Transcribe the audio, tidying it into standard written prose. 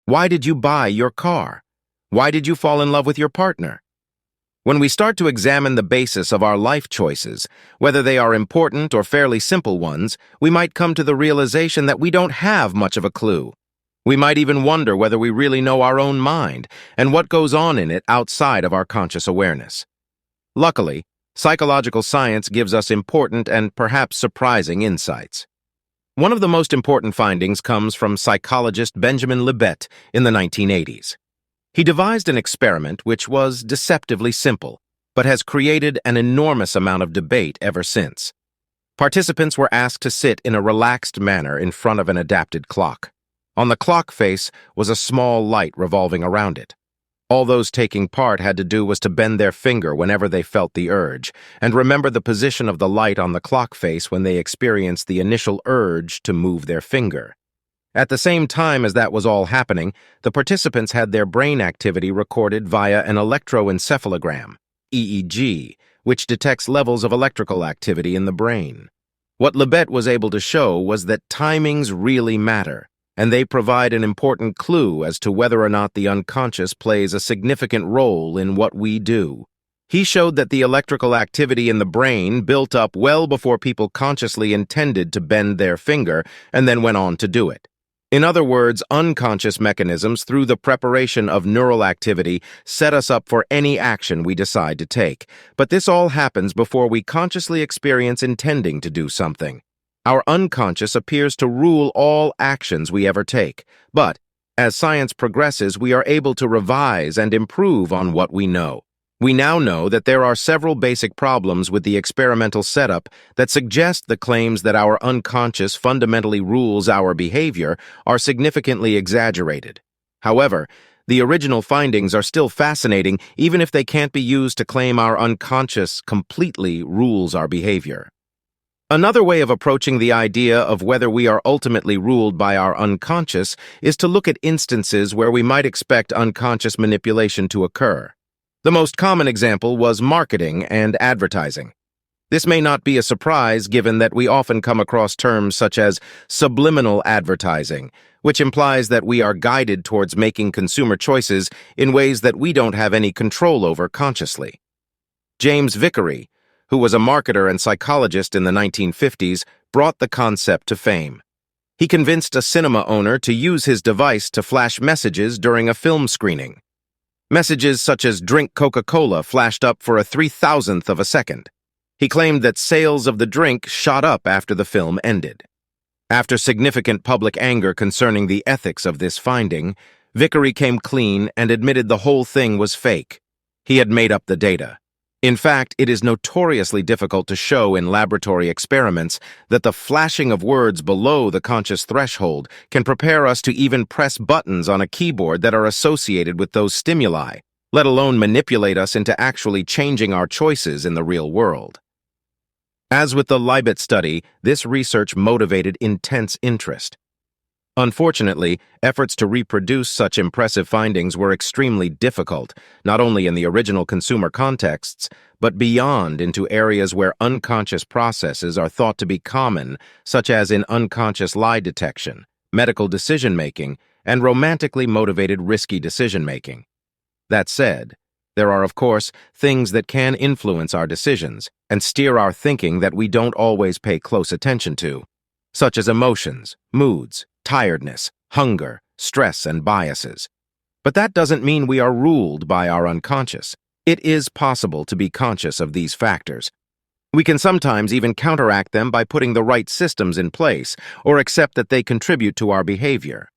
Why did you buy your car? Why did you fall in love with your partner? When we start to examine the basis of our life choices, whether they are important or fairly simple ones, we might come to the realization that we don't have much of a clue. We might even wonder whether we really know our own mind and what goes on in it outside of our conscious awareness. Luckily, psychological science gives us important and perhaps surprising insights. One of the most important findings comes from psychologist Benjamin Libet in the 1980s. He devised an experiment which was deceptively simple, but has created an enormous amount of debate ever since. Participants were asked to sit in a relaxed manner in front of an adapted clock. On the clock face was a small light revolving around it. All those taking part had to do was to bend their finger whenever they felt the urge, and remember the position of the light on the clock face when they experienced the initial urge to move their finger. At the same time as that was all happening, the participants had their brain activity recorded via an electroencephalogram, EEG, which detects levels of electrical activity in the brain. What Libet was able to show was that timings really matter, and they provide an important clue as to whether or not the unconscious plays a significant role in what we do. He showed that the electrical activity in the brain built up well before people consciously intended to bend their finger and then went on to do it. In other words, unconscious mechanisms through the preparation of neural activity set us up for any action we decide to take. But this all happens before we consciously experience intending to do something. Our unconscious appears to rule all actions we ever take. But as science progresses, we are able to revise and improve on what we know. We now know that there are several basic problems with the experimental setup that suggest the claims that our unconscious fundamentally rules our behavior are significantly exaggerated. However, the original findings are still fascinating even if they can't be used to claim our unconscious completely rules our behavior. Another way of approaching the idea of whether we are ultimately ruled by our unconscious is to look at instances where we might expect unconscious manipulation to occur. The most common example was marketing and advertising. This may not be a surprise given that we often come across terms such as subliminal advertising, which implies that we are guided towards making consumer choices in ways that we don't have any control over consciously. James Vickery, who was a marketer and psychologist in the 1950s, brought the concept to fame. He convinced a cinema owner to use his device to flash messages during a film screening. Messages such as "Drink Coca-Cola" flashed up for a 3,000th of a second. He claimed that sales of the drink shot up after the film ended. After significant public anger concerning the ethics of this finding, Vickery came clean and admitted the whole thing was fake. He had made up the data. In fact, it is notoriously difficult to show in laboratory experiments that the flashing of words below the conscious threshold can prepare us to even press buttons on a keyboard that are associated with those stimuli, let alone manipulate us into actually changing our choices in the real world. As with the Libet study, this research motivated intense interest. Unfortunately, efforts to reproduce such impressive findings were extremely difficult, not only in the original consumer contexts, but beyond into areas where unconscious processes are thought to be common, such as in unconscious lie detection, medical decision-making, and romantically motivated risky decision-making. That said, there are, of course, things that can influence our decisions and steer our thinking that we don't always pay close attention to, such as emotions, moods, tiredness, hunger, stress, and biases. But that doesn't mean we are ruled by our unconscious. It is possible to be conscious of these factors. We can sometimes even counteract them by putting the right systems in place or accept that they contribute to our behavior.